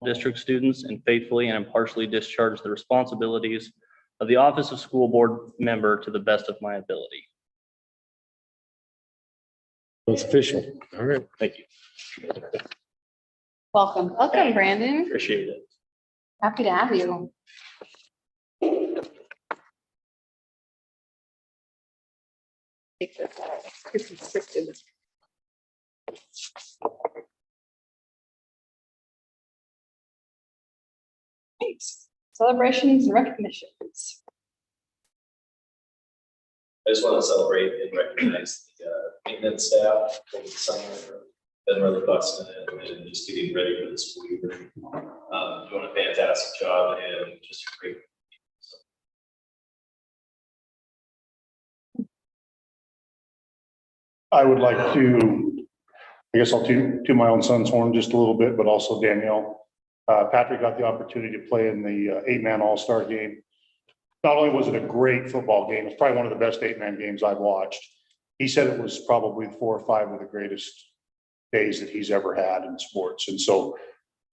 district students and faithfully and impartially discharge the responsibilities of the office of school board member to the best of my ability. It's official. All right. Thank you. Welcome. Welcome, Brandon. Appreciate it. Happy to have you. Take this out. It's restricted. Thanks. Celebrations and recognitions. I just want to celebrate and recognize the maintenance staff over the summer. Been really busting it and just getting ready for the school year. Doing a fantastic job and just a great. I would like to, I guess I'll to my own son's horn just a little bit, but also Danielle. Patrick got the opportunity to play in the 8-man all-star game. Not only was it a great football game, it's probably one of the best 8-man games I've watched. He said it was probably 4 or 5 of the greatest days that he's ever had in sports. And so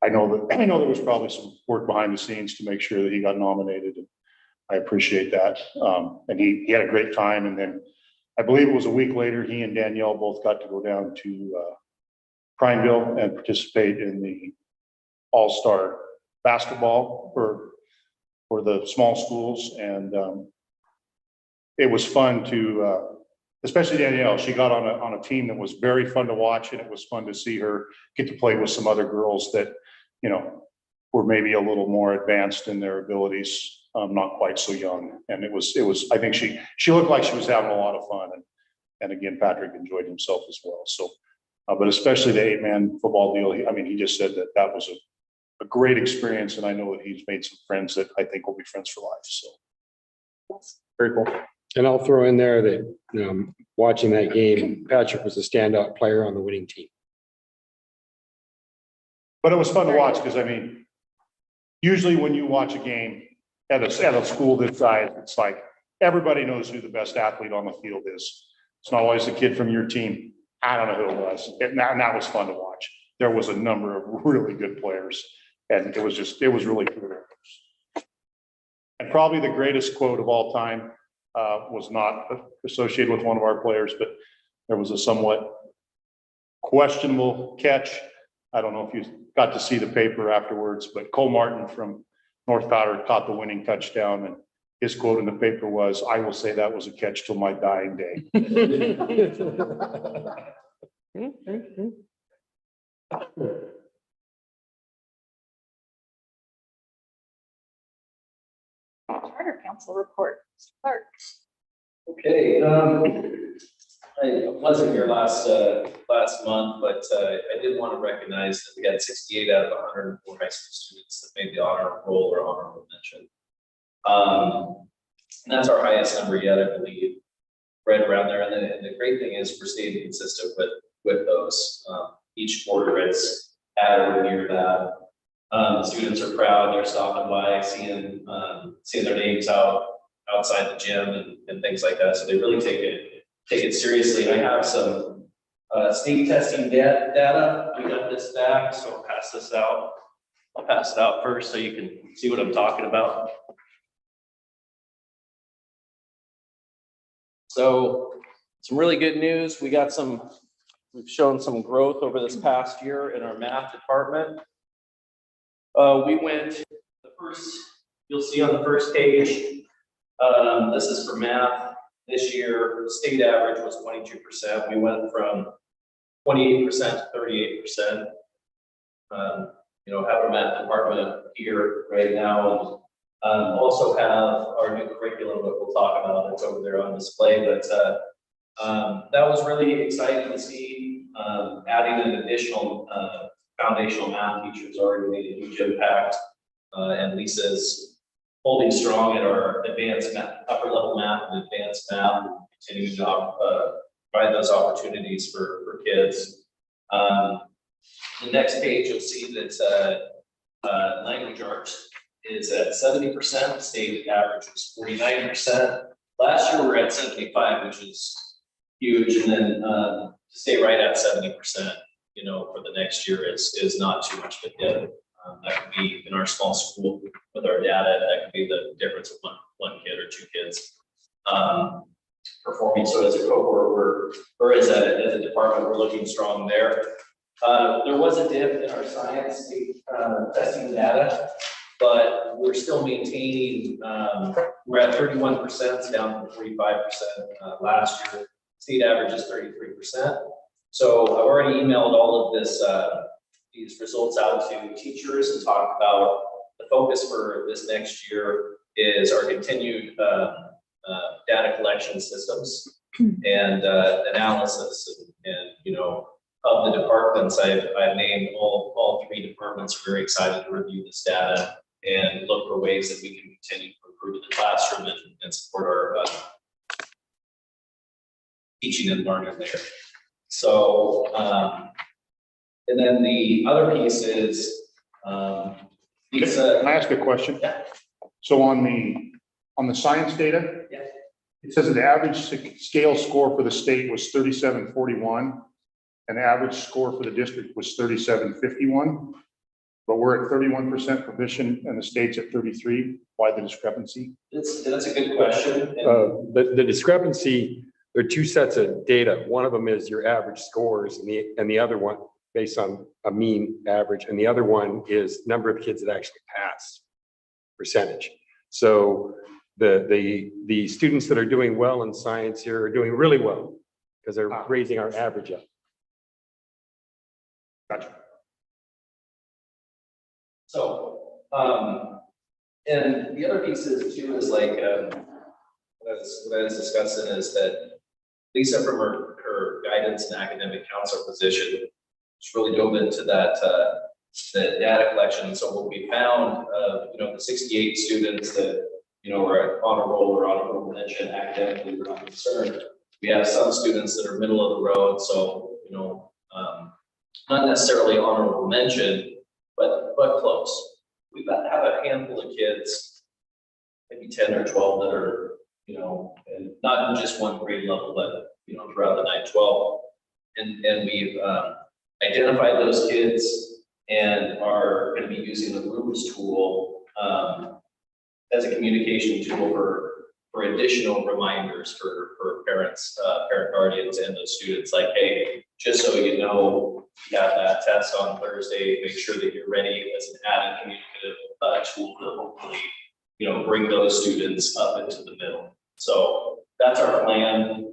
I know there was probably some work behind the scenes to make sure that he got nominated. And I appreciate that. And he had a great time. And then I believe it was a week later, he and Danielle both got to go down to Prineville and participate in the all-star basketball for the small schools. And it was fun to, especially Danielle, she got on a team that was very fun to watch, and it was fun to see her get to play with some other girls that, you know, were maybe a little more advanced in their abilities, not quite so young. And it was, I think she looked like she was having a lot of fun. And again, Patrick enjoyed himself as well. So, but especially the 8-man football deal. I mean, he just said that was a great experience. And I know that he's made some friends that I think will be friends for life. So Yes. Very cool. And I'll throw in there that watching that game, Patrick was a standout player on the winning team. but it was fun to watch because, I mean, usually when you watch a game at a school this size, it's like everybody knows who the best athlete on the field is. It's not always the kid from your team. I don't know who it was. And that was fun to watch. There was a number of really good players, and it was really cool. And probably the greatest quote of all time was not associated with one of our players, but there was a somewhat questionable catch. I don't know if you got to see the paper afterwards, but Cole Martin from North Powder caught the winning touchdown, and his quote in the paper was, "I will say that was a catch till my dying day." Charter Council report. Clark. Okay, I wasn't here last month, but I did want to recognize that we had 68 out of 104 high school students that made the honor roll or honorable mention. And that's our highest number yet, I believe, right around there. And the great thing is we're staying consistent with those. Each quarter it's added a year that the students are proud. They're stopping by, seeing their names outside the gym and things like that. So they really take it seriously. And I have some state testing data. We got this back, so I'll pass this out. I'll pass it out first so you can see what I'm talking about. So some really good news. We've shown some growth over this past year in our math department. We went the first, you'll see on the first page, this is for math. This year, state average was 22%. We went from 28% to 38%. Have our math department here right now. Also have our new curriculum that we'll talk about. It's over there on display. But that was really exciting to see. Adding an additional foundational math teachers already made a huge impact. And Lisa's holding strong at our advanced math, upper level math and advanced math, and continuing to provide those opportunities for kids. The next page, you'll see that language arts is at 70%. State average was 49%. Last year we were at 75, which is huge. And then to stay right at 70%, for the next year is not too much of a dip. That could be in our small school with our data, that could be the difference of one kid or two kids performing. So as a cohort, or as a department, we're looking strong there. There was a dip in our science testing data, but we're still maintaining, we're at 31%, down from 45% last year. State average is 33%. So I've already emailed all of these results out to teachers and talked about the focus for this next year is our continued data collection systems and analysis and of the departments I've named, all three departments are very excited to review this data and look for ways that we can continue to improve the classroom and support our teaching and learning there. So, and then the other piece is, these, Can I ask a question? Yeah. So on the science data, Yeah. it says that the average scale score for the state was 3741, and the average score for the district was 3751. But we're at 31% proficient and the state's at 33. Why the discrepancy? that's a good question. And The discrepancy, there are two sets of data. One of them is your average scores and the other one based on a mean average. And the other one is number of kids that actually pass percentage. So the students that are doing well in science here are doing really well because they're raising our average up. Gotcha. So, and the other piece is too is like, what I was discussing is that Lisa from her guidance and academic counselor position, she's really dove into that, the data collection. So what we found, the 68 students that, are on a roll or honorable mention academically, we're not concerned. We have some students that are middle of the road. So, not necessarily honorable mention, but close. We've got to have a handful of kids, maybe 10 or 12 that are, and not in just one grade level, but, throughout the 9-12. And we've identified those kids and are going to be using the Rubens tool as a communication tool for additional reminders for parents, parent guardians, and those students. Like, hey, just so you know, you have that test on Thursday. Make sure that you're ready as an added communicative tool to hopefully, bring those students up into the middle. So that's our plan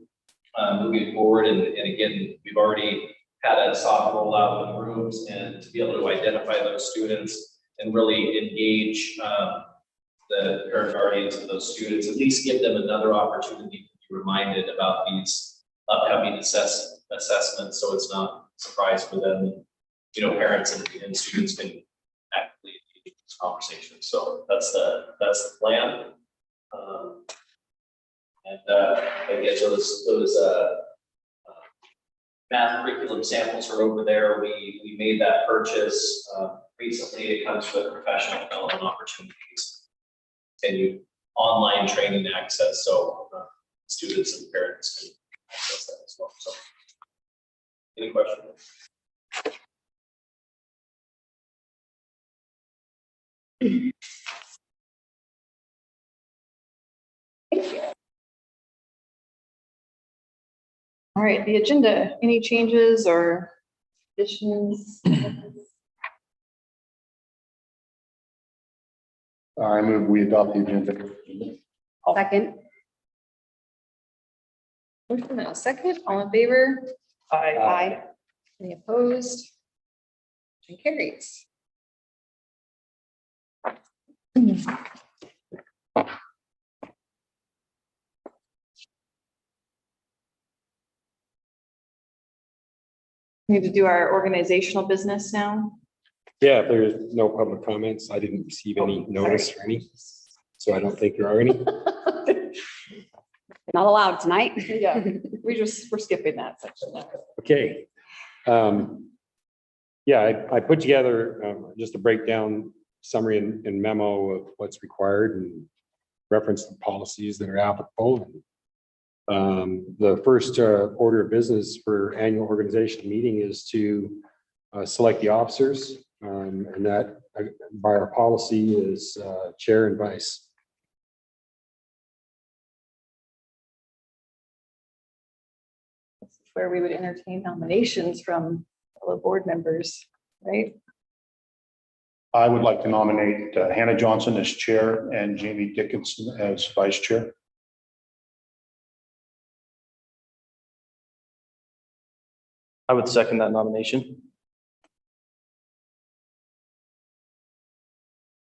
moving forward. And again, we've already had a soft rollout with rooms and to be able to identify those students and really engage the parent guardians of those students, at least give them another opportunity to be reminded about these upcoming assessments, so it's not a surprise for them. Parents and students can actively engage in this conversation. So that's the plan. Again, those math curriculum samples are over there. We made that purchase recently. It comes with professional development opportunities, continue online training access, so students and parents can access that as well. So, any questions? Thank you. All right, the agenda, any changes or additions? I move we adopt the agenda. Second. Motion and a second, all in favor? Aye. Any opposed? Motion carries. We need to do our organizational business now. Yeah, if there's no public comments, I didn't receive any notice or any, so I don't think there are any. Not allowed tonight. Yeah, we're skipping that section. Okay. Yeah, I put together just a breakdown summary and memo of what's required and reference the policies that are applicable. The first order of business for annual organizational meeting is to select the officers, and that by our policy is chair and vice. This is where we would entertain nominations from fellow board members, right? I would like to nominate Hannah Johnson as chair and Jamie Dickinson as vice chair. I would second that nomination.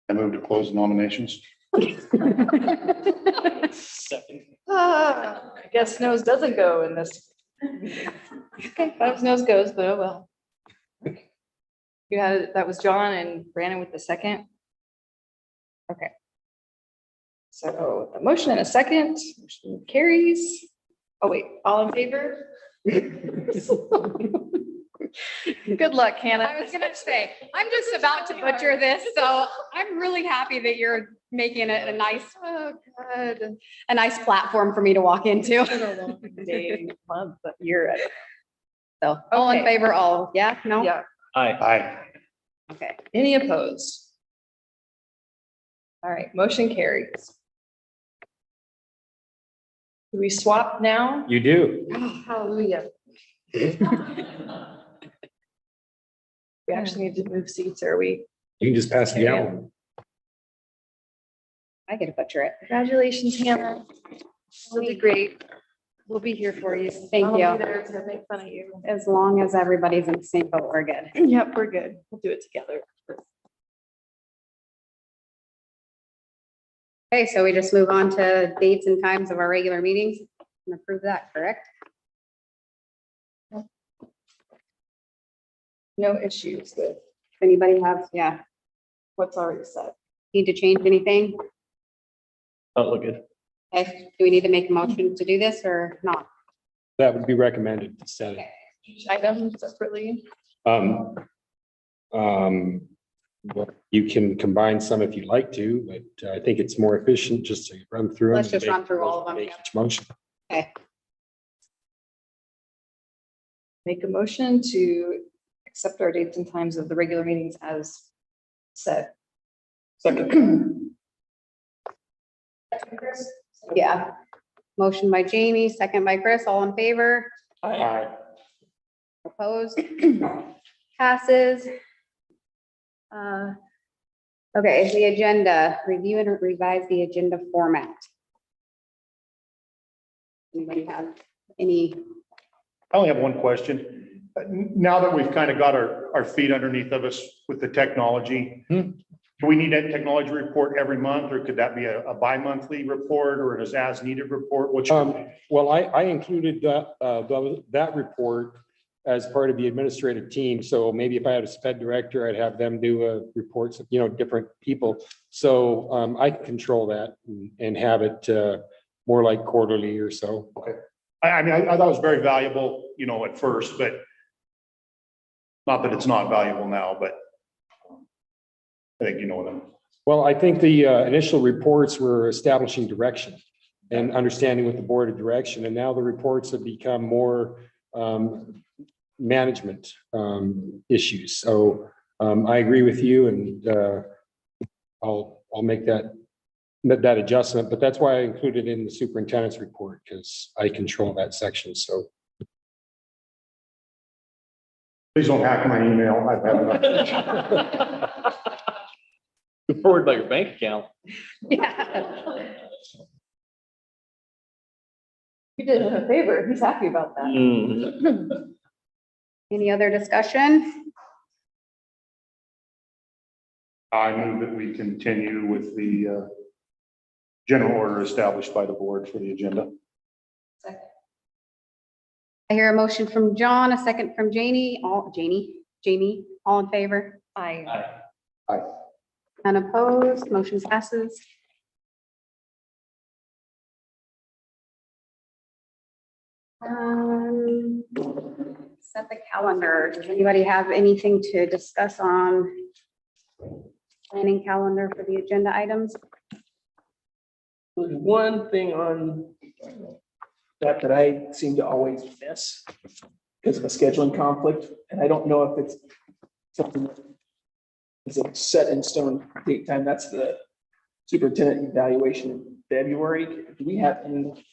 I move to close the nominations. Second. I guess nose doesn't go in this. Okay, Bob's nose goes, but oh well. You had, that was John and Brandon with the second. Okay. So the motion and a second, motion carries. Oh, wait, all in favor? Good luck, Hannah. I was gonna say, I'm just about to butcher this, so I'm really happy that you're making it a nice, Oh, good. a nice platform for me to walk into. It's been a long day, month, but year. So all in Okay. favor, all, yeah, no? Yeah, Aye. Aye. Okay. any opposed? All right, motion carries. Do we swap now? You do. Oh, hallelujah. We actually need to move seats, are we? You can just pass it down. I get to butcher it. Congratulations, Hannah. You did great. We'll be here for you. Thank I'll you. be there to make fun of you. As long as everybody's in the same boat, we're good. Yep, we're good. We'll do it together. Okay, so we just move on to dates and times of our regular meetings and approve that, correct? No issues with If anybody have, yeah, what's already said. need to change anything? Oh, look good. Okay, do we need to make a motion to do this or not? That would be recommended to set it. Each item separately. Um, well, you can combine some if you'd like to, but I think it's more efficient just to run through. Let's them, just run through all of them, make yeah. each motion. Okay, Make a motion to accept our dates and times of the regular meetings as said. Second. yeah. Motion by Jamie, second by Chris, all in favor, Aye. opposed, passes. Okay, the agenda, review and revise the agenda format. Anybody have any? I only have one question. Now that we've kind of got our feet underneath of us with the technology, do we need that technology report every month, or could that be a bi-monthly report or an as-needed report? What's your, Well, I included that report as part of the administrative team. So maybe if I had a sped director, I'd have them do reports of, different people. So I can control that and have it more like quarterly or so. I mean, I thought it was very valuable, at first, but not that it's not valuable now, but I think you know what I'm. Well, I think the initial reports were establishing direction and understanding with the board of direction. And now the reports have become more management issues. So I agree with you, and I'll make that adjustment, but that's why I included in the superintendent's report, because I control that section. So Please don't hack my email. I've had enough. Forward by your bank account. Yeah. You did him a favor. He's happy about that. Mm. Any other discussion? I move that we continue with the general order established by the board for the agenda. I hear a motion from John, a second from Jamie, Jamie, all in favor? I, Aye. Unopposed, motion passes. Set the calendar. Does anybody have anything to discuss on planning calendar for the agenda items? There's one thing on that I seem to always miss because of a scheduling conflict, and I don't know if it's something that is a set in stone date time. That's the superintendent evaluation in February. Do we have any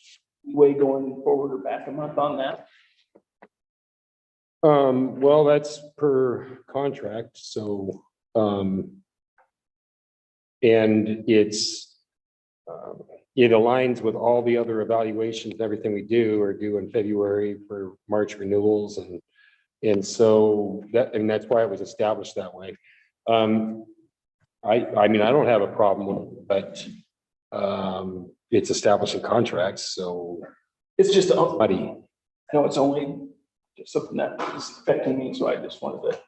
way going forward or back a month on that? Well, that's per contract, so, and it's, it aligns with all the other evaluations, and everything we do are due in February for March renewals, and so that, and that's why it was established that way. I mean, I don't have a problem with it, but, it's establishing contracts, so. It's just, I Buddy, know it's only just something that is affecting me, so I just wanted to.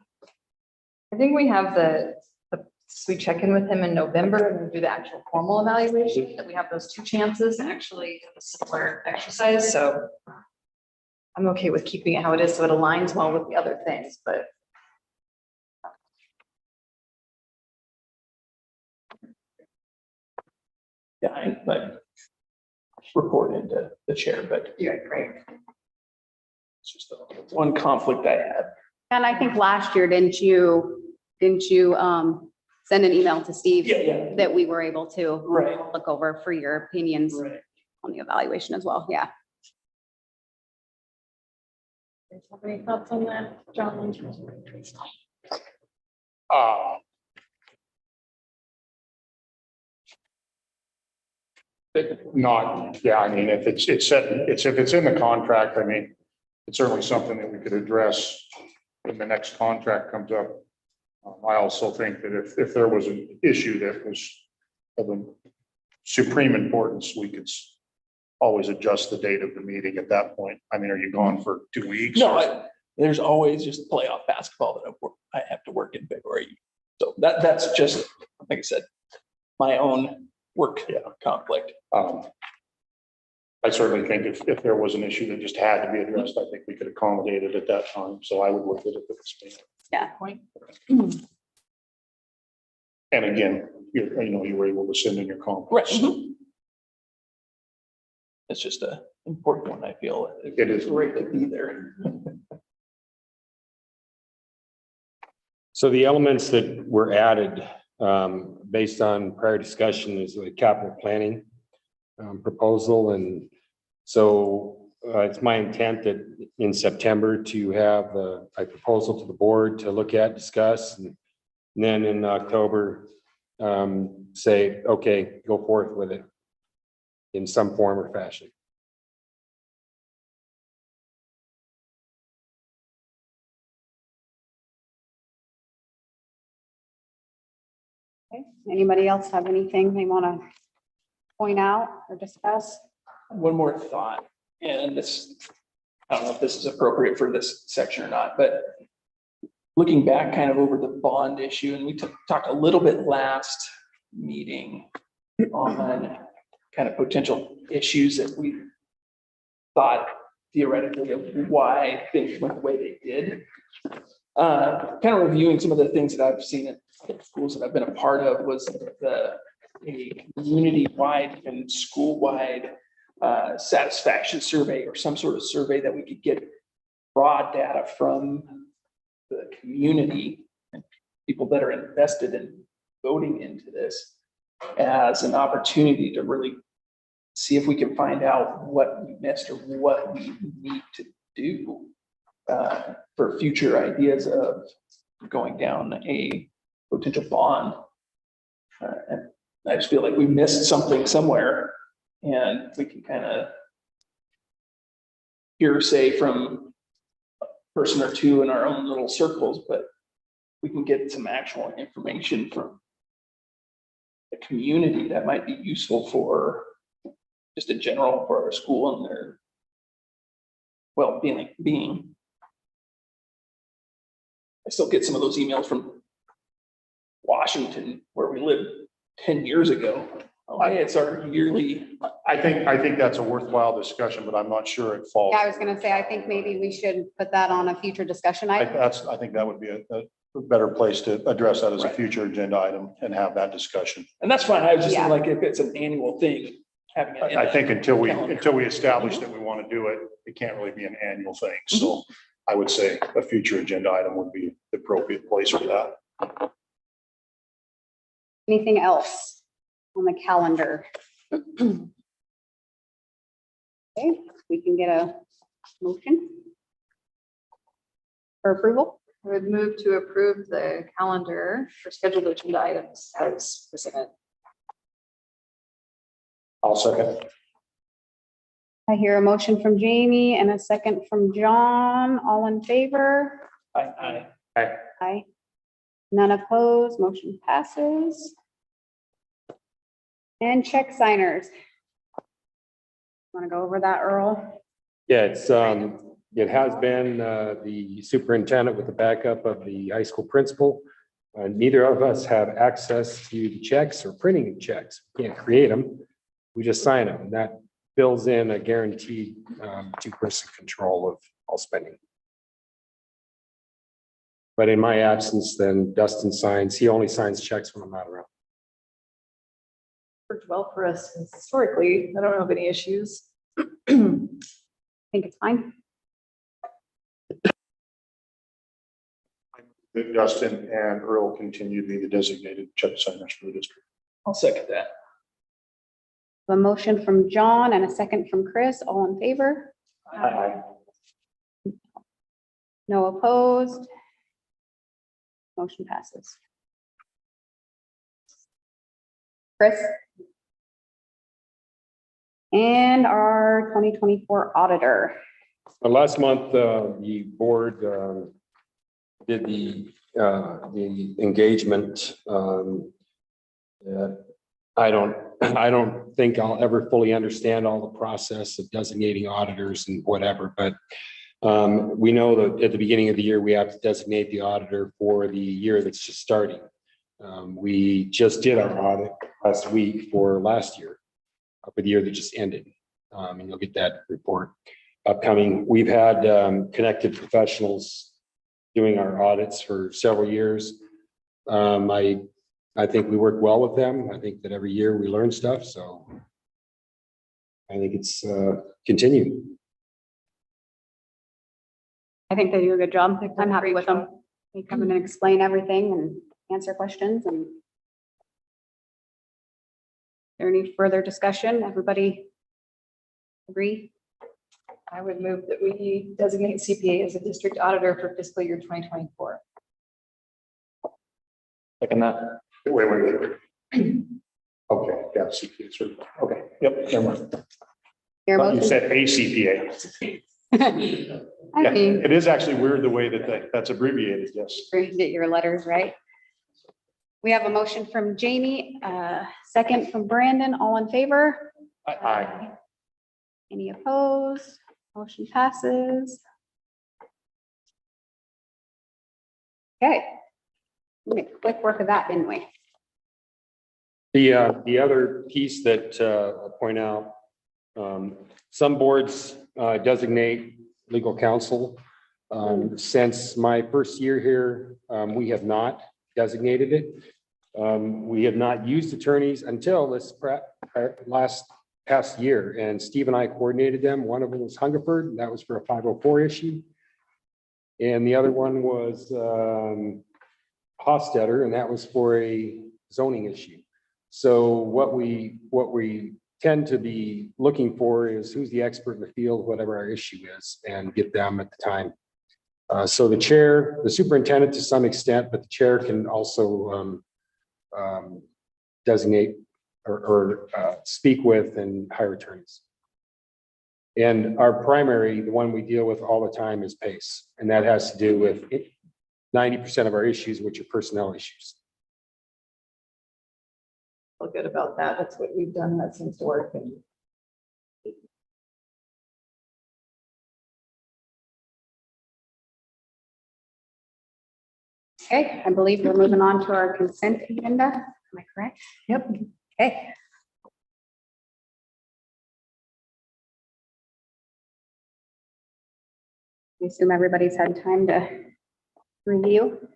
I think we have we check in with him in November and we do the actual formal evaluation, that we have those two chances to actually have a similar exercise, so. I'm okay with keeping it how it is, so it aligns well with the other things, but. Yeah, I report into the chair, but Yeah, great. it's just one conflict I had. And I think last year, didn't you send an email to Steve Yeah. that we were able to Right. look over for your opinions Right. on the evaluation as well? Yeah. Have any thoughts on that, John? Not, yeah, I mean, if it's set, if it's in the contract, I mean, it's certainly something that we could address when the next contract comes up. I also think that if there was an issue that was of a supreme importance, we could always adjust the date of the meeting at that point. I mean, are you gone for 2 weeks? No, there's always just playoff basketball that I have to work in February. So that's just, like I said, my own work conflict. I certainly think if there was an issue that just had to be addressed, I think we could accommodate it at that time. So I would look at it if it's me. Yeah. And again, you were able to send in your comments. Right. So It's just a important one, I feel. It is. Great to be there. so the elements that were added, based on prior discussion is the capital planning proposal. And so it's my intent that in September to have a proposal to the board to look at, discuss, and then in October, say, okay, go forth with it in some form or fashion. Okay. Anybody else have anything they want to point out or discuss? One more thought, and this, I don't know if this is appropriate for this section or not, but looking back kind of over the bond issue, and we talked a little bit last meeting on kind of potential issues that we thought theoretically of why things went the way they did. Kind of reviewing some of the things that I've seen at schools that I've been a part of was a community-wide and school-wide satisfaction survey, or some sort of survey that we could get broad data from the community and people that are invested in voting into this as an opportunity to really see if we can find out what we missed or what we need to do for future ideas of going down a potential bond. And I just feel like we missed something somewhere, and we can kind of hearsay from a person or two in our own little circles, but we can get some actual information from the community that might be useful for just in general for our school and their well-being. I still get some of those emails from Washington where we lived 10 years ago. Oh, hey, it's our yearly. I think that's a worthwhile discussion, but I'm not sure it falls. Yeah, I was going to say, I think maybe we should put that on a future discussion item. I think that would be a better place to address that as a Right. future agenda item and have that discussion. And that's fine. I was just Yeah. thinking, like, if it's an annual thing, having it in I a think until we calendar. establish that we want to do it, it can't really be an annual thing. So I would say a future agenda item would be the appropriate place for that. Anything else on the calendar? Okay, we can get a motion for approval. I would move to approve the calendar for scheduled agenda items as presented. I'll second. I hear a motion from Jamie and a second from John. All in favor? Aye. Aye. None opposed, motion passes. And check signers. Want to go over that, Earl? Yeah, it has been the superintendent with the backup of the high school principal. Neither of us have access to the checks or printing of checks. We can't create them. We just sign them. And that builds in a guaranteed two-person control of all spending. But in my absence, then Dustin signs. He only signs checks when I'm not around. Worked well for us historically. I don't know of any issues. I think it's fine. That Justin and Earl continue to be the designated check signers for the district. I'll second that. A motion from John and a second from Chris. All in favor? Aye. No opposed. Motion passes. Chris? And our 2024 auditor. Last month, the board did the engagement. I don't think I'll ever fully understand all the process of designating auditors and whatever, but we know that at the beginning of the year, we have to designate the auditor for the year that's just starting. We just did our audit last week for last year, for the year that just ended. And you'll get that report upcoming. We've had connected professionals doing our audits for several years. I think we work well with them. I think that every year we learn stuff, so I think it's continued. I think they do a good job. I'm happy with them. They come in and explain everything and answer questions. And is there any further discussion? Everybody agree? I would move that we designate CPA as a district auditor for fiscal year 2024. Second that. Wait. Okay, yeah, CPA. Sure. Okay, yep, never mind. Your Thought you motion? said a CPA. I Yeah, mean, it is actually weird the way that that's abbreviated, yes. get your letters right. We have a motion from Jamie, second from Brandon. All in favor? Aye. Any opposed? Motion passes. Okay. We made quick work of that, didn't we? The other piece that I'll point out, some boards designate legal counsel. Since my first year here, we have not designated it. We have not used attorneys until this past year, and Steve and I coordinated them. One of them was Hungerford, and that was for a 504 issue. And the other one was Hofstetter, and that was for a zoning issue. So what we tend to be looking for is who's the expert in the field, whatever our issue is, and get them at the time. So the chair, the superintendent to some extent, but the chair can also designate or speak with and hire attorneys. And our primary, the one we deal with all the time, is PACE, and that has to do with 90% of our issues, which are personnel issues. Feel good about that. That's what we've done. That seems to work. And Okay, I believe we're moving on to our consent agenda. Am I correct? yep. Okay. I assume everybody's had time to review.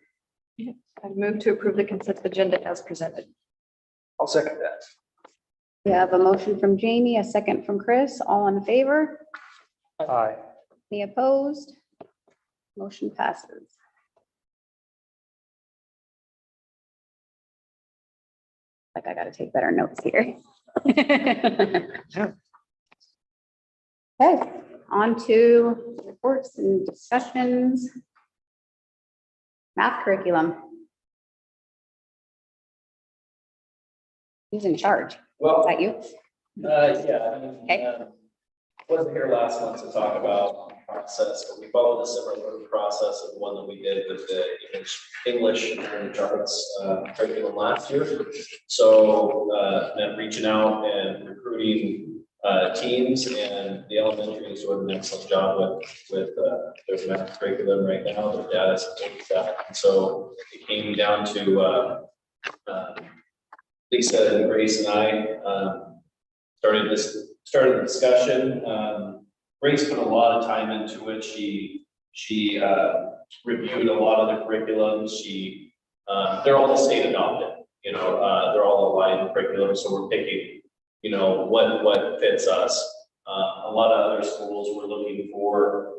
I'd move to approve the consent agenda as presented. I'll second that. We have a motion from Jamie, a second from Chris. All in favor? Aye. Any opposed? Motion passes. Like I gotta take better notes here. Okay, on to reports and discussions. Math curriculum. Who's in charge? Is Well, that you? yeah. Okay. Wasn't here last month to talk about process, but we followed a similar process of the one that we did with the English and charts curriculum last year. So then reaching out and recruiting teams, and the elementary is doing an excellent job with their math curriculum right now. Their data supports that. And so it came down to Lisa and Grace and I started the discussion. Grace put a lot of time into it. She reviewed a lot of the curriculum. They're all state adopted, they're all aligned curriculum. So we're picking, what fits us. A lot of other schools were looking for,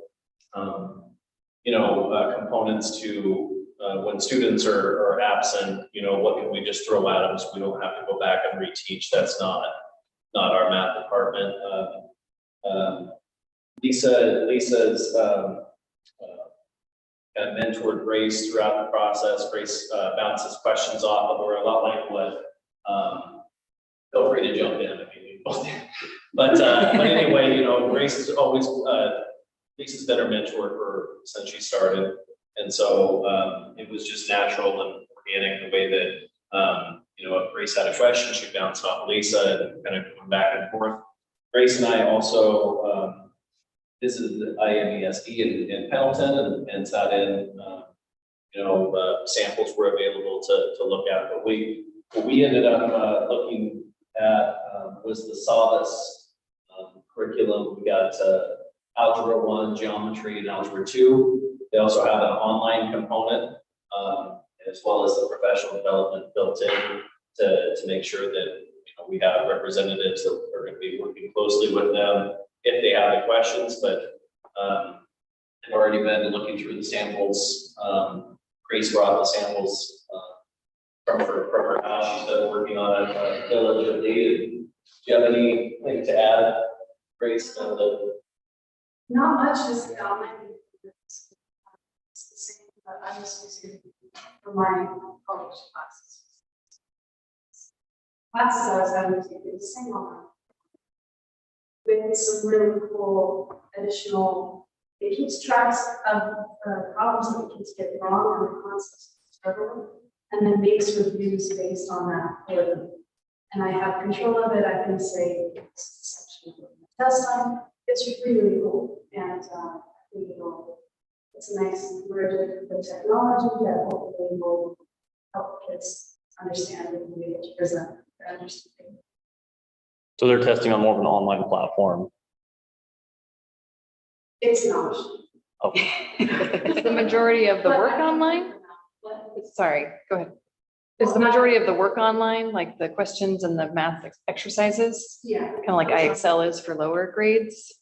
components to, when students are absent, what can we just throw at them so we don't have to go back and reteach? That's not our math department. Lisa's kind of mentored Grace throughout the process. Grace bounces questions off of her, a lot like what, feel free to jump in if you need. But anyway, Grace is always, Lisa's been her mentor since she started. And so it was just natural and organic the way that, if Grace had a question, she'd bounce off Lisa and kind of come back and forth. Grace and I also visited the IMESD in Pendleton and sat in, samples were available to look at. But what we ended up looking at was the Savas curriculum. We got Algebra 1, Geometry, and Algebra 2. They also have an online component, as well as the professional development built in to make sure that we have representatives that are going to be working closely with them if they have any questions. But they've already been looking through the samples. Grace brought the samples from her house. She's been working on it diligently. Do you have anything to add, Grace? Not much, just it's the same, but I'm just using for my college classes. Classes I was having to take the same one. With some really cool additional, it keeps tracks of problems that the kids get wrong and the concepts they struggle with, and then makes reviews based on that for them. And I have control of it. I can say it's section of the test time. It's really cool, and I think it's a nice merger with technology that hopefully will help kids understand and be able to present their understanding. So they're testing on more of an online platform. It's not. Okay. Is the majority of the work online? Sorry, go ahead. Is the majority of the work online, like the questions and the math exercises? Yeah. Kind of like IXL is for lower grades?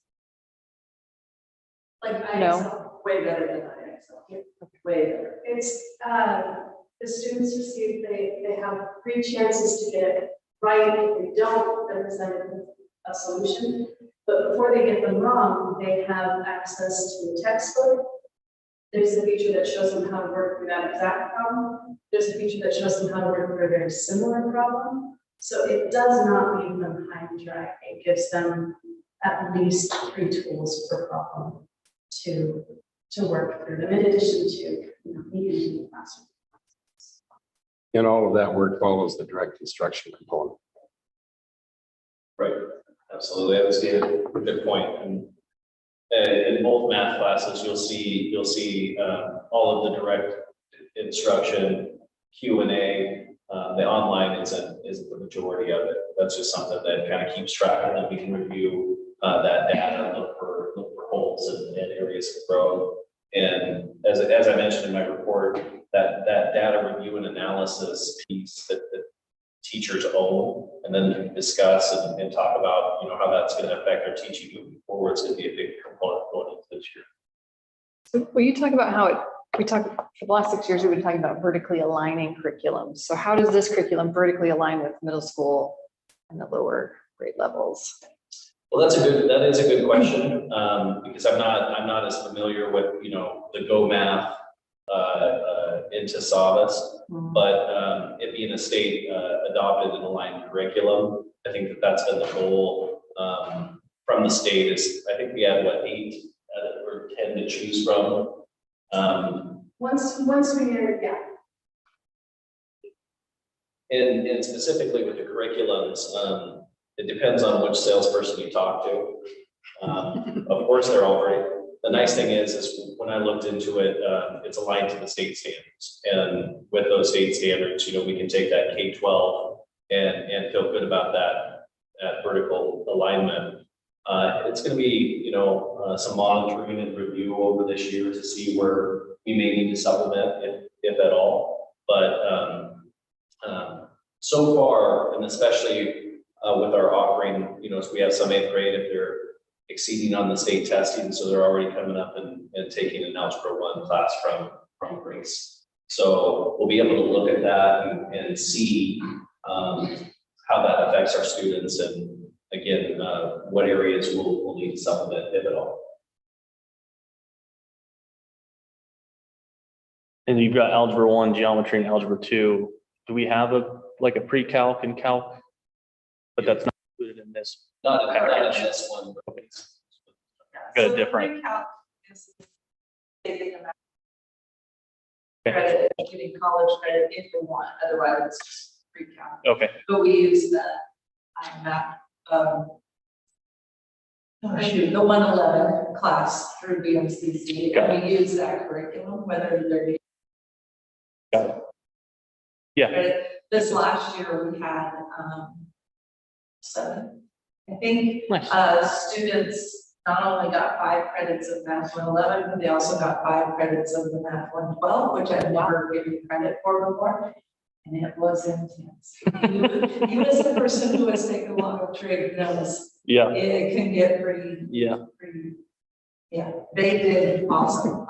Like No. IXL, way better than IXL. Way better. It's the students receive, they have 3 chances to get it right. If they don't, they're presented with a solution. But before they get them wrong, they have access to a textbook. There's a feature that shows them how to work through that exact problem. There's a feature that shows them how to work through a very similar problem. So it does not leave them high and dry. It gives them at least 3 tools per problem to work through them, in addition to meeting in the classroom. And all of that work follows the direct instruction component. Right, absolutely. That was a good point. And in both math classes, you'll see all of the direct instruction, Q&A. The online isn't the majority of it. That's just something that kind of keeps track, and then we can review that data, look for holes and areas of growth. And as I mentioned in my report, that data review and analysis piece that teachers own, and then can discuss and talk about how that's going to affect our teaching moving forward. It's going to be a big component going into this year. So will you talk about how we talked, for the last 6 years, we've been talking about vertically aligning curriculum. So how does this curriculum vertically align with middle school and the lower grade levels? Well, that is a good question, because I'm not as familiar with, the Go Math into Savas, but it being a state adopted and aligned curriculum, I think that's been the goal from the state is, I think we had, 8 or 10 to choose from. Once we hear, yeah. And specifically with the curriculums, it depends on which salesperson you talk to. Of course, they're all great. The nice thing is when I looked into it, it's aligned to the state standards. And with those state standards, we can take that K-12 and feel good about that vertical alignment. It's going to be, some monitoring and review over this year to see where we may need to supplement, if at all. But so far, and especially with our offering, so we have some 8th grade if they're exceeding on the state testing, so they're already coming up and taking an Algebra 1 class from Grace. So we'll be able to look at that and see how that affects our students, and again, what areas we'll need to supplement, if at all. And you've got Algebra 1, Geometry, and Algebra 2. Do we have a pre-calc and calc? But that's not included in this. Not in package. this one. Okay. Good, different. Okay. Credit, getting college credit if they want, otherwise it's just pre-calc. Okay. But we use the map, the 111 class through BMCC, Got and we use that curriculum, whether they're Got it. Yeah. credit. This last year we had 7. I think Nice. students not only got 5 credits of Math 111, but they also got 5 credits of the Math 112, which I've never given credit for before. And it was intense. You as the person who has taken a lot of trig knows, Yeah. it can get pretty, Yeah. yeah, they did awesome.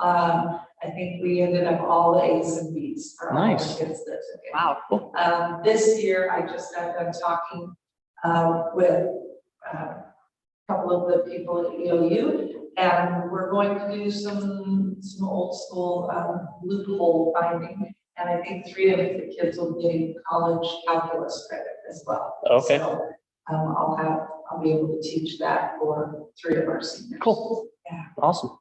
I think we ended up all A's and B's for all the Nice. kids that took it. Wow. This year, I just got done talking with a couple of the people at EOU, and we're going to do some old school loophole finding. And I think 3 of the kids will get college calculus credit as well. Okay. So I'll be able to teach that for 3 of our seniors. Cool. Yeah. Awesome.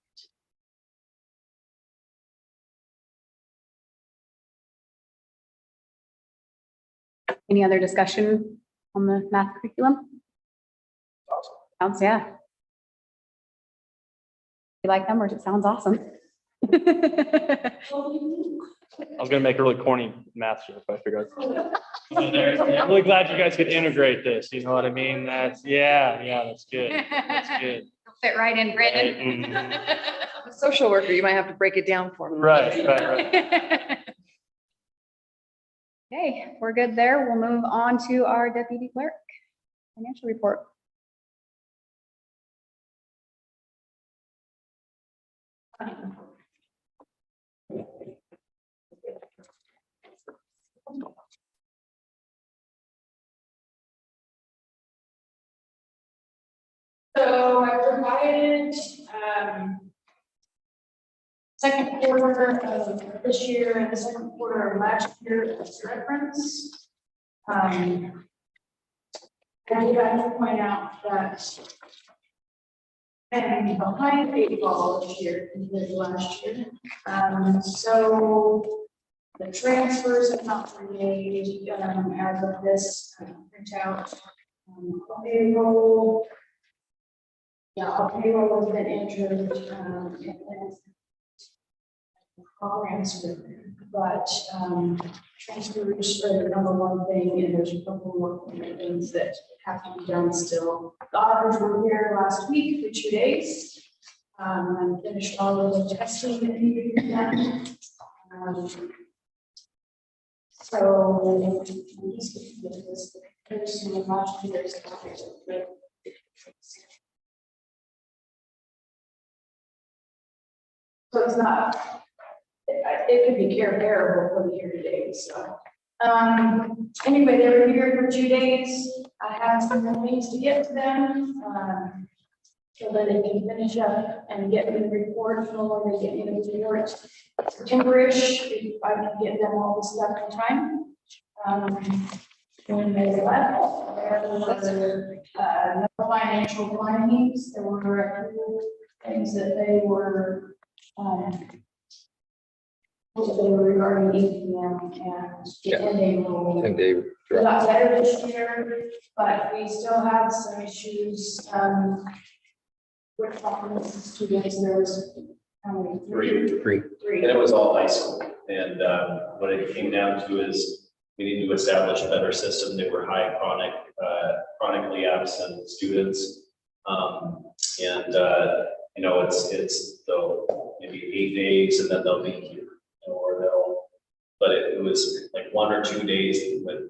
Any other discussion on the math curriculum? Sounds, yeah. You like numbers? It sounds awesome. I was gonna make a really corny math joke, but I figured. I'm really glad you guys could integrate this. You know what I mean? That's that's good. That's good. Fit right in, Brandon. A social worker, you might have to break it down for me. Right. Okay, we're good there. We'll move on to our deputy clerk financial report. So I provided, second quarter of this year and the second quarter of last year as reference. I would like to point out that and behind 8 ball this year compared to last year. So the transfers have not been made as of this printout. Payroll. Yeah, our payroll has been entered, and then programs, but transfers are the number one thing, and there's a couple more things that have to be done still. The auditors were here last week for 2 days. And finished all of the testing that needed to be done. So there's some last year's. So it's not, it could be bearable for the year-to-date, so. Anyway, they were here for 2 days. I have some more things to get to them, so that they can finish up and get me the report, no longer get me the report. September-ish, if I can get them all the stuff in time. When they left, there were, no financial findings. There were a few things that they were, regarding APM and the 10-day rule. And they, We got better this year, but we still have some issues, with students. There was, how many? three. And it was all high school. And what it came down to is we need to establish a better system. They were high chronically absent students. You know, it's they'll maybe 8 days and then they'll be here, or they'll, but it was like 1 or 2 days with.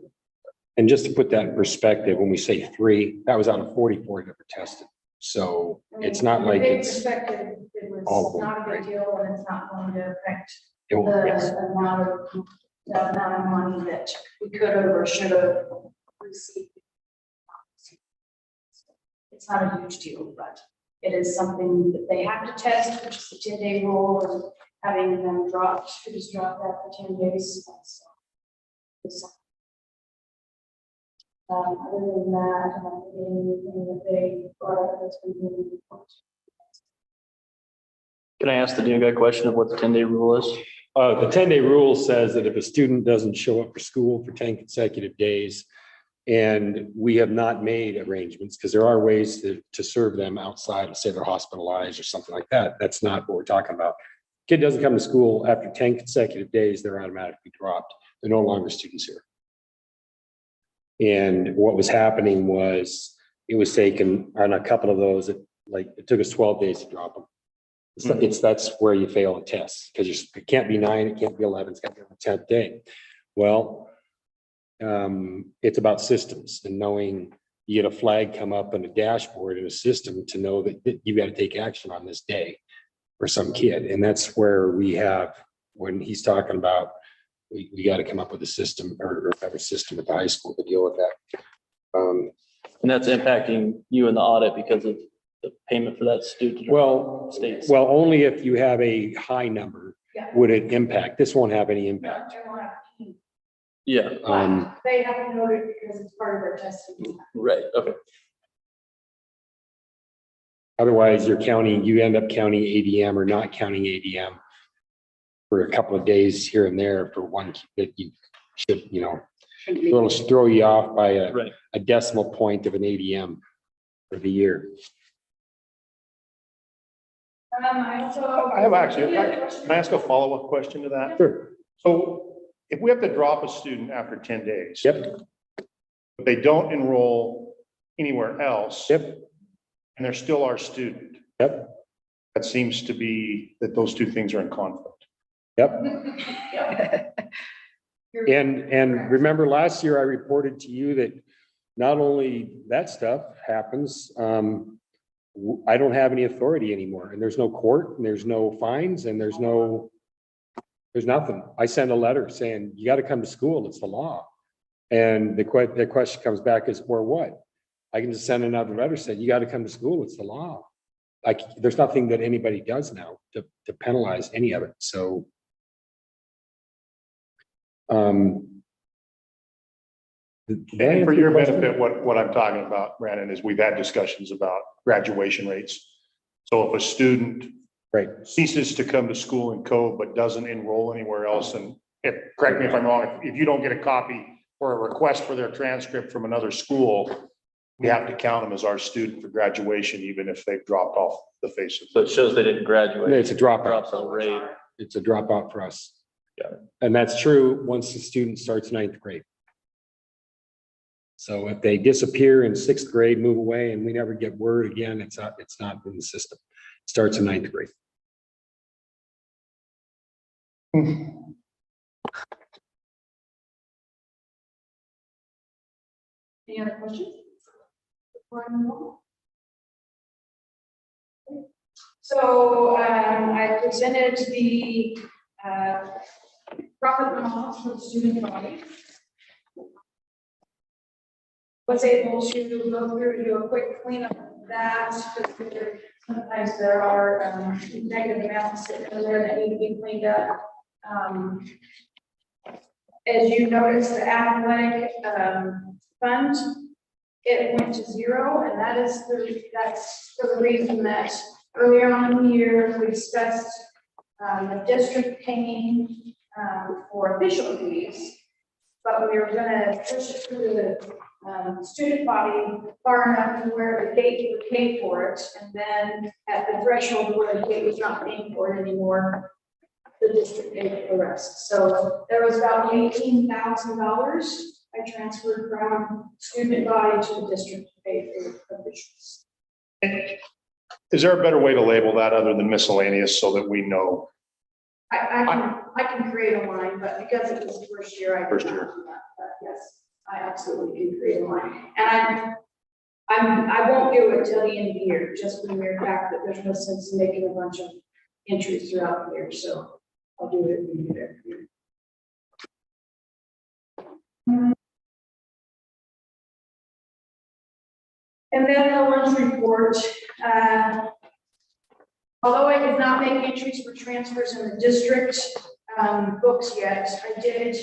And just to put that in perspective, when we say 3, that was out of 44 that were tested. So it's not like Big it's. perspective, it all of was them. not a big deal, and it's not going to affect It won't, yes. the amount of money that we could have or should have received. It's not a huge deal, but it is something that they have to test, which is the 10-day rule, and having them dropped, students dropped after 10 days. So, other than that, I don't think anything that they brought up that's been really important. Can I ask the new guy a question of what the 10-day rule is? The 10-day rule says that if a student doesn't show up for school for 10 consecutive days, and we have not made arrangements, because there are ways to serve them outside of, say, they're hospitalized or something like that. That's not what we're talking about. Kid doesn't come to school after 10 consecutive days, they're automatically dropped. They're no longer students here. And what was happening was it was taken on a couple of those, it took us 12 days to drop them. That's where you fail a test, because it can't be 9, it can't be 11, it's got to be the 10th day. Well, it's about systems and knowing you get a flag come up on a dashboard in a system to know that you got to take action on this day for some kid. And that's where we have, when he's talking about, we got to come up with a system or have a system at the high school to deal with that. And that's impacting you in the audit because of the payment for that student. States. Well, only if you have a high number Yeah. would it impact. This won't have any impact. Yeah, But they have to note it because it's part of their testing. right, okay. Otherwise, you end up counting ADM or not counting ADM for a couple of days here and there for one that you should, it'll throw you off by a decimal point of an ADM for the year. I have actually, can I ask a follow-up question to that? Sure. So if we have to drop a student after 10 days. Yep. But they don't enroll anywhere else. Yep. And they're still our student. Yep. That seems to be that those two things are in conflict. Yep. And remember last year I reported to you that not only that stuff happens, I don't have any authority anymore, and there's no court and there's no fines and there's nothing. I send a letter saying, you got to come to school. It's the law. And the question comes back is, or what? I can just send another letter saying, you got to come to school. It's the law. There's nothing that anybody does now to penalize any of it. So, And for your benefit, what I'm talking about, Brandon, is we've had discussions about graduation rates. So if a student ceases to come to school in Cove, but doesn't enroll anywhere else, and correct me if I'm wrong, if you don't get a copy or a request for their transcript from another school, we have to count them as our student for graduation, even if they've dropped off the face of it. So it shows they didn't graduate. it's a dropout. Drops on rate. It's a dropout for us. Got it. And that's true once the student starts 9th grade. So if they disappear in 6th grade, move away, and we never get word again, it's not in the system. It starts in 9th grade. Any other questions? So I presented the profit and loss for the student body. Was able to go through and do a quick cleanup of that, because sometimes there are negative amounts in there that need to be cleaned up. As you notice, the athletic fund, it went to zero, and that's for the reason that earlier on in the year, we discussed the district paying for official fees, but we were gonna push it through the student body far enough to where the gate would pay for it, and then at the threshold where the gate was not paying for it anymore, the district paid for the rest. So there was about $18,000 I transferred from student body to the district to pay for officials. Is there a better way to label that other than miscellaneous so that we know? I can create a line, but because it was the first year, I. First year. But yes, I absolutely can create a line. And I won't do it till the end of the year, just for the mere fact that there's no sense in making a bunch of entries throughout the year, so I'll do it in the year. And then the lunch report, although I did not make entries for transfers in the district books yet, I did,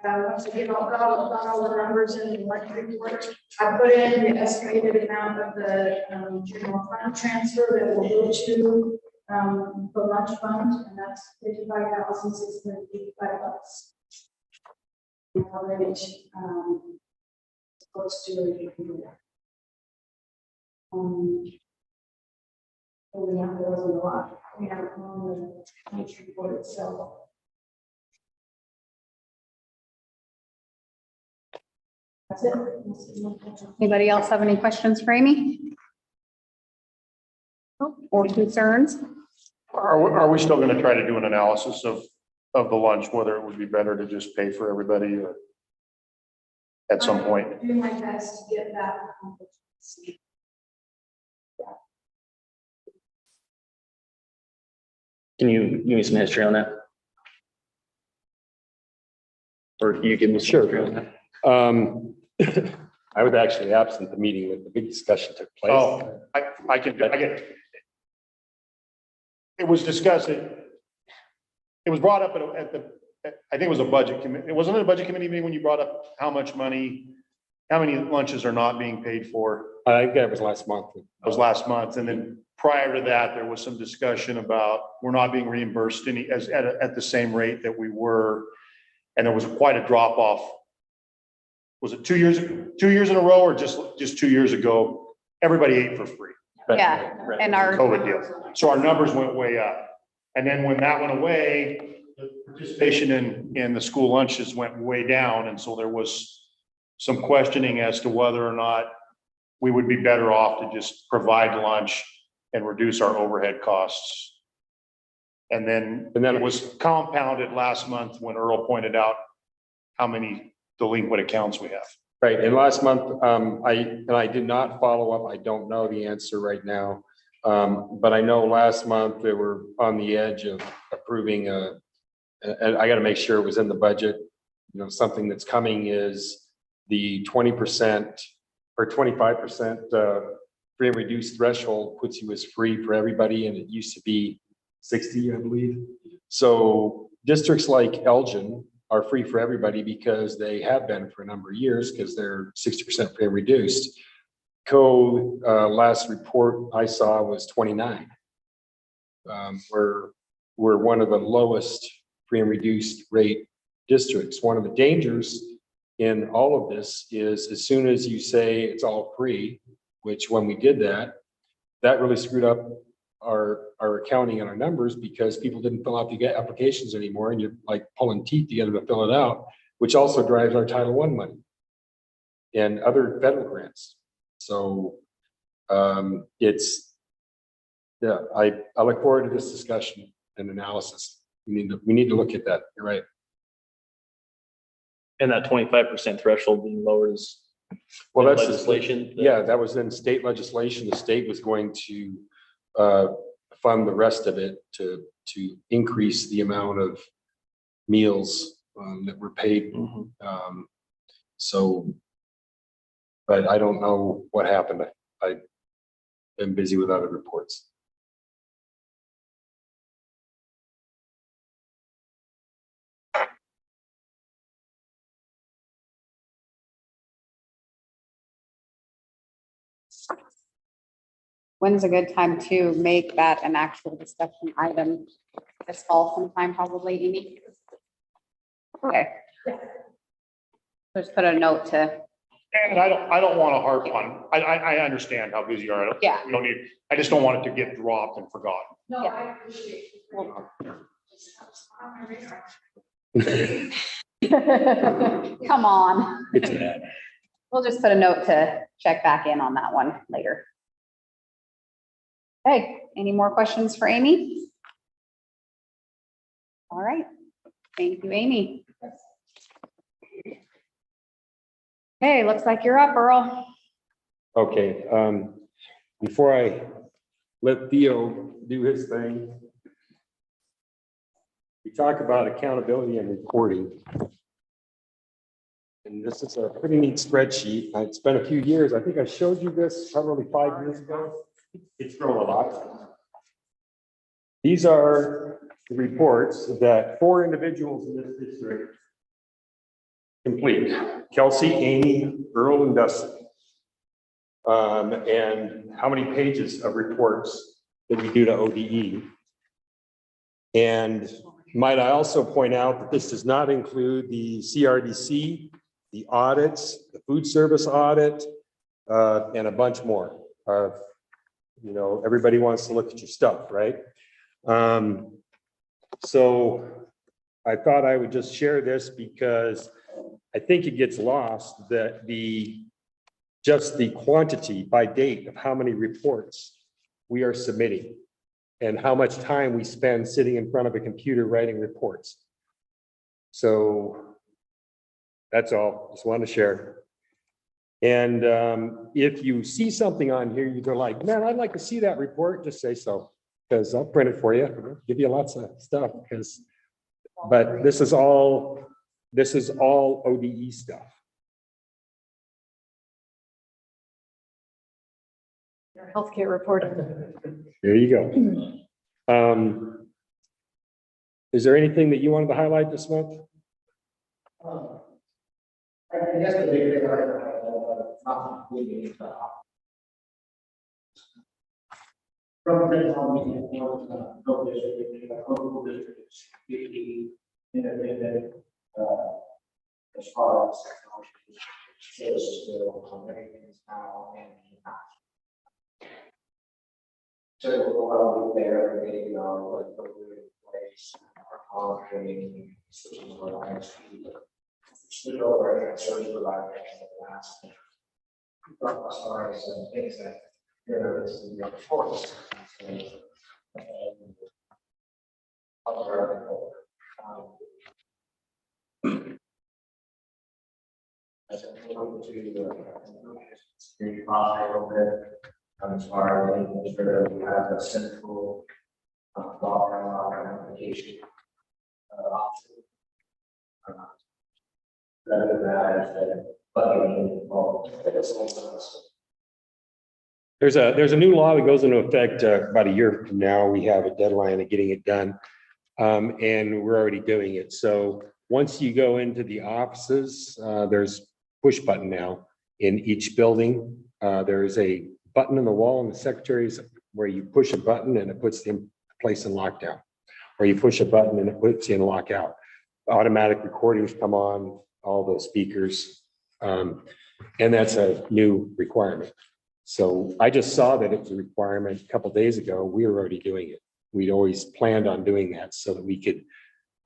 once again, I'll got all the numbers in the lunch report. I put in the estimated amount of the general fund transfer that will go to the lunch fund, and that's $55,685. Already supposed to we have those in a lot. We have on the lunch report itself. That's it. Anybody else have any questions for Amy? Or concerns? Are we still going to try to do an analysis of the lunch, whether it would be better to just pay for everybody or at some point? I'm doing my best to get that accomplished. Can you give me some history on that? Or you give me some history on that? I was actually absent the meeting when the big discussion took place. Oh, I can, it was discussed, it was brought up at the, I think it was a budget committee. It wasn't a budget committee meeting when you brought up how much money, how many lunches are not being paid for. I think that was last month. It was last month. And then prior to that, there was some discussion about we're not being reimbursed at the same rate that we were. And there was quite a drop off. Was it 2 years in a row or just 2 years ago? Everybody ate for free. Yeah, and our, COVID deal. So our numbers went way up. And then when that went away, the participation in the school lunches went way down. And so there was some questioning as to whether or not we would be better off to just provide lunch and reduce our overhead costs. And then it was compounded last month when Earl pointed out how many delinquent accounts we have. Right, and last month, I did not follow up. I don't know the answer right now. But I know last month they were on the edge of approving and I gotta make sure it was in the budget. You know, something that's coming is the 20% or 25% free and reduced threshold puts you as free for everybody, and it used to be 60, I believe. So districts like Elgin are free for everybody because they have been for a number of years because they're 60% free and reduced. Cove, last report I saw was 29. We're one of the lowest free and reduced rate districts. One of the dangers in all of this is as soon as you say it's all free, which when we did that, that really screwed up our accounting and our numbers because people didn't fill out the applications anymore, and you're like pulling teeth to get them to fill it out, which also drives our Title I money and other federal grants. So yeah, I look forward to this discussion and analysis. We need to look at that. You're right. And that 25% threshold being lowered is Well, that's legislation. Yeah, that was in state legislation. The state was going to fund the rest of it to increase the amount of meals that were paid. Mhm. So, but I don't know what happened. I've been busy with other reports. When's a good time to make that an actual discussion item? This fall sometime, probably, Amy? Okay. Just put a note to, And I don't want to harp on, I understand how busy you are. Yeah. We don't need, I just don't want it to get dropped and forgotten. No, Yeah. I appreciate it. come on. It's bad. We'll just put a note to check back in on that one later. Okay, any more questions for Amy? All right, thank you, Amy. Hey, looks like you're up, Earl. Okay, before I let Theo do his thing, we talk about accountability and reporting. And this is a pretty neat spreadsheet. It's been a few years. I think I showed you this probably 5 years ago. It's grown a lot. These are the reports that 4 individuals in this district complete: Kelsey, Amy, Earl, and Dustin. And how many pages of reports that we do to ODE. And might I also point out that this does not include the CRDC, the audits, the food service audit, and a bunch more. You know, everybody wants to look at your stuff, right? So I thought I would just share this because I think it gets lost that just the quantity by date of how many reports we are submitting and how much time we spend sitting in front of a computer writing reports. So that's all, just wanted to share. And if you see something on here, you're like, man, I'd like to see that report, just say so, because I'll print it for you, give you lots of stuff, but this is all ODE stuff. Healthcare reporting. There you go. Is there anything that you wanted to highlight this month? I guess the big thing from the town meeting, no district, local districts, independent, as far as technology, is still everything is now and not. So we'll be there, maybe like the place, our training, switching to our ISP. Stood over and service provider in the last. As far as things that there is the force. As far as making sure that we have a central law application option. Rather than bugging involved. There's a new law that goes into effect about a year from now. We have a deadline of getting it done. And we're already doing it. So once you go into the offices, there's push button now in each building. There's a button in the wall in the secretaries where you push a button and it puts in place in lockdown. Or you push a button and it puts you in lockout. Automatic recordings come on all those speakers. And that's a new requirement. So I just saw that it was a requirement a couple of days ago. We were already doing it. We'd always planned on doing that so that we could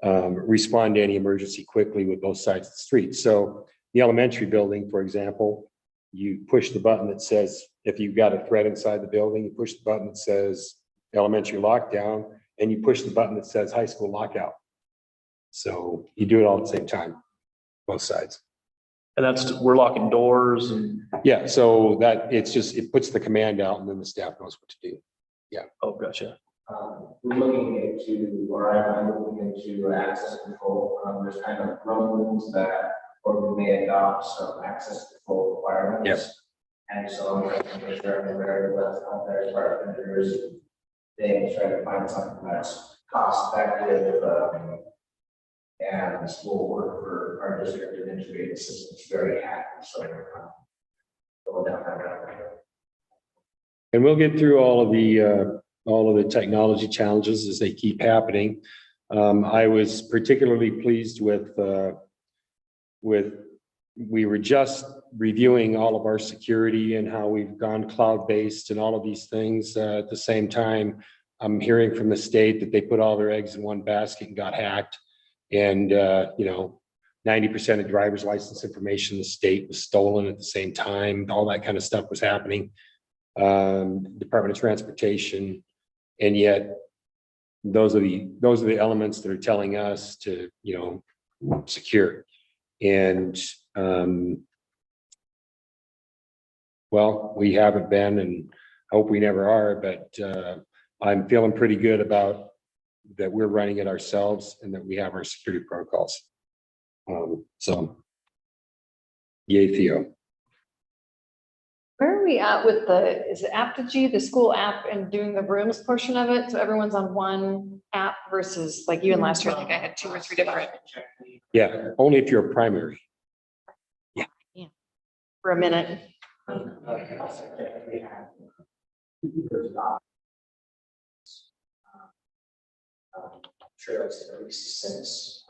respond to any emergency quickly with both sides of the street. So the elementary building, for example, you push the button that says, if you've got a threat inside the building, you push the button that says elementary lockdown, and you push the button that says high school lockout. So you do it all at the same time, both sides. And we're locking doors and, Yeah, so that it puts the command out and then the staff knows what to do. oh, gotcha. We're looking into, or I'm looking into access control. There's kind of rooms that, or we may adopt some access control requirements. Yes. And so I'm trying to make sure I'm very left out there as far as vendors, things, trying to find something that's cost effective, and will work for our district to integrate the systems very happy. So going down that route. And we'll get through all of the technology challenges as they keep happening. I was particularly pleased with, we were just reviewing all of our security and how we've gone cloud-based and all of these things. At the same time, I'm hearing from the state that they put all their eggs in one basket and got hacked. And, 90% of driver's license information in the state was stolen at the same time. All that kind of stuff was happening. Department of Transportation. And yet those are the elements that are telling us to, secure. And, well, we haven't been, and hope we never are, but I'm feeling pretty good about that we're running it ourselves and that we have our security protocols. So, yay, Theo. Where are we at with is it Apogee, the school app, and doing the rooms portion of it? So everyone's on one app versus like you and last year, I think I had 2 or 3 different Yeah, only if you're a primary. for a minute. Sure, that's at least 6.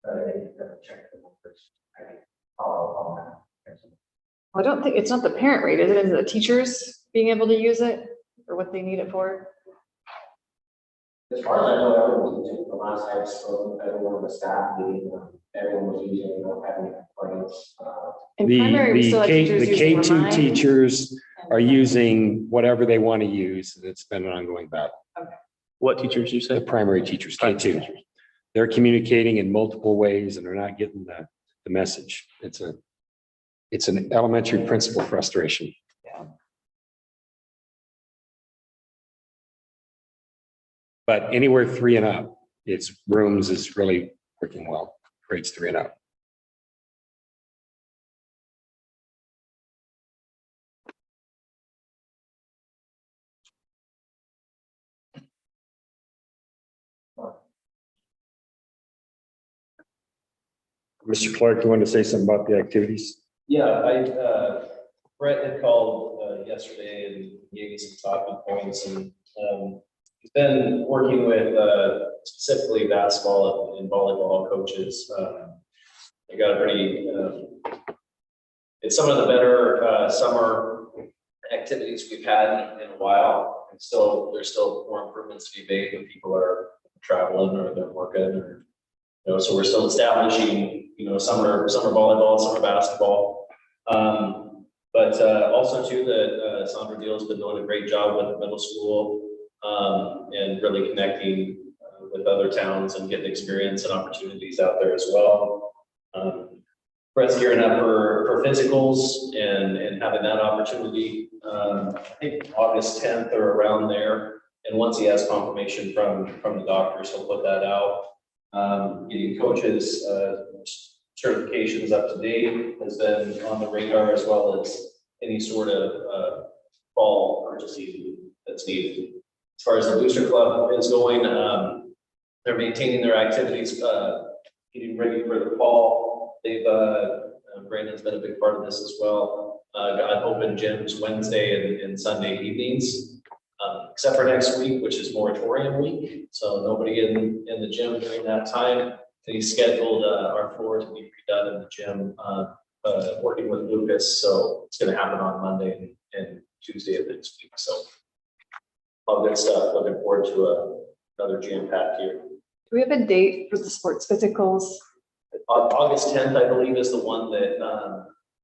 But I didn't check the numbers. I follow on that. I don't think, it's not the parent rate, is it? Is it the teachers being able to use it or what they need it for? As far as I know, everyone was using the last I spoke, everyone on the staff meeting, everyone was using it, don't have any complaints. In primary, we still have teachers The using K2 Remind. teachers are using whatever they want to use, and it's been an ongoing battle. What teachers you The say? primary teachers, K2, they're communicating in multiple ways and they're not getting the message. It's an elementary principal frustration. But anywhere 3 and up, it's rooms is really working well. Grades 3 and up. Mr. Clark, you wanted to say something about the activities? Yeah, Brett had called yesterday and gave me some talking points, and he's been working with specifically basketball and volleyball coaches. They got a pretty, it's some of the better summer activities we've had in a while. And still, there's still more improvements to be made when people are traveling or they're working, or so we're still establishing summer volleyball, summer basketball. But also too that Sandra Deal's been doing a great job with the middle school and really connecting with other towns and getting experience and opportunities out there as well. Brett's gearing up for physicals and having that opportunity. I think August 10th or around there. And once he has confirmation from the doctors, he'll put that out. Getting coaches certifications up to date has been on the radar, as well as any sort of fall purchasing that's needed. As far as the booster club is going, they're maintaining their activities, getting ready for the fall. They've Brandon's been a big part of this as well. Got open gyms Wednesday and Sunday evenings. Except for next week, which is moratorium week. So nobody in the gym during that time. He scheduled our floor to be redone in the gym, working with Lucas. So it's going to happen on Monday and Tuesday of next week. So all good stuff. Looking forward to another jam-packed year. Do we have a date for the sports physicals? August 10th, I believe, is the one that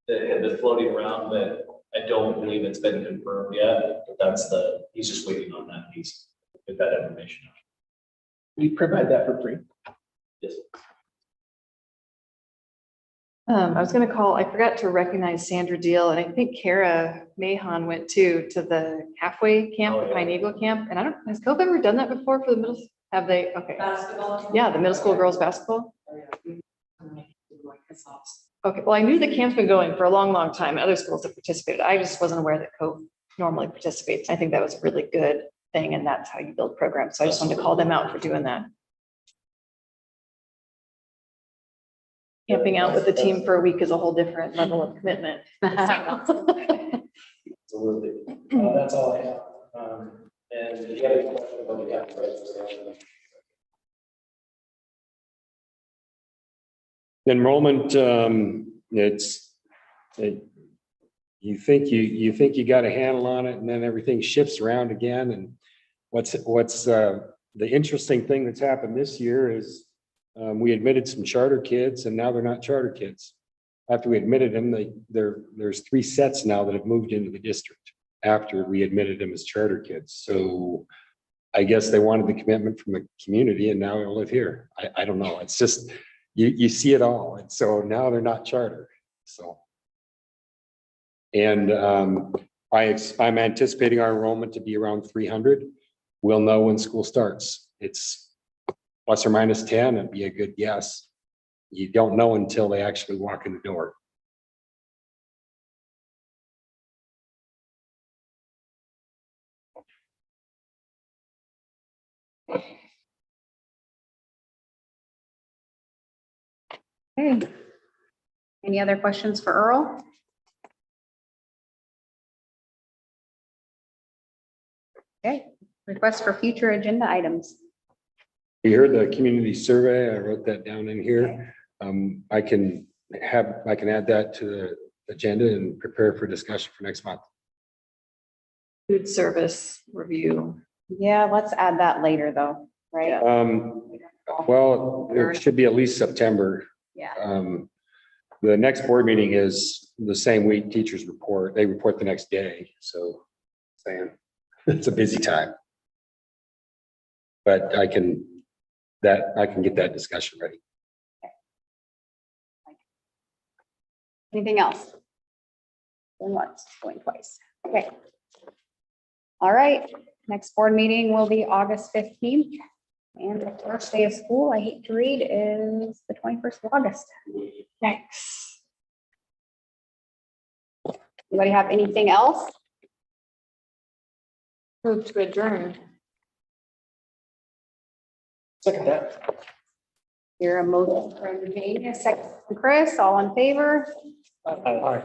had been floating around, but I don't believe it's been confirmed yet. But he's just waiting on that piece. Get that information. We provide that for free. Yes. I was gonna call, I forgot to recognize Sandra Deal, and I think Kara Mahon went too, to the halfway camp, Oh, the yeah. Pine Eagle camp, and I don't, has Cove ever done that before for the middle? Have they? Okay, Basketball. yeah, the middle school girls basketball. Okay, well, I knew the camp's been going for a long, long time. Other schools have participated. I just wasn't aware that Cove normally participates. I think that was a really good thing, and that's how you build programs. So I just wanted to call them out for doing that. Camping out with the team for a week is a whole different level of commitment. Absolutely. That's all I have. And the other question about the gap, right? Enrollment, you think you got a handle on it and then everything shifts around again. And what's the interesting thing that's happened this year is we admitted some charter kids and now they're not charter kids. After we admitted them, there's 3 sets now that have moved into the district after we admitted them as charter kids. So I guess they wanted the commitment from the community and now they'll live here. I don't know. It's just, you see it all. And so now they're not charter. So. And I'm anticipating our enrollment to be around 300. We'll know when school starts. It's plus or minus 10. It'd be a good guess. You don't know until they actually walk in the door. Okay. Any other questions for Earl? Okay, request for future agenda items. You heard the community survey. I wrote that down in here. I can add that to the agenda and prepare for discussion for next month. Food service review. Yeah, let's add that later though, right? Well, it should be at least September. Yeah. The next board meeting is the same week teachers report. They report the next day. So saying it's a busy time. But I can get that discussion ready. Anything else? Going once, going twice. Okay. All right, next board meeting will be August 15th. And the first day of school, I hate to read, is the 21st of August. Thanks. Anybody have anything else? Move to adjourn. Second that. Here a motion from Jane, a second from Chris, all in favor? Hi.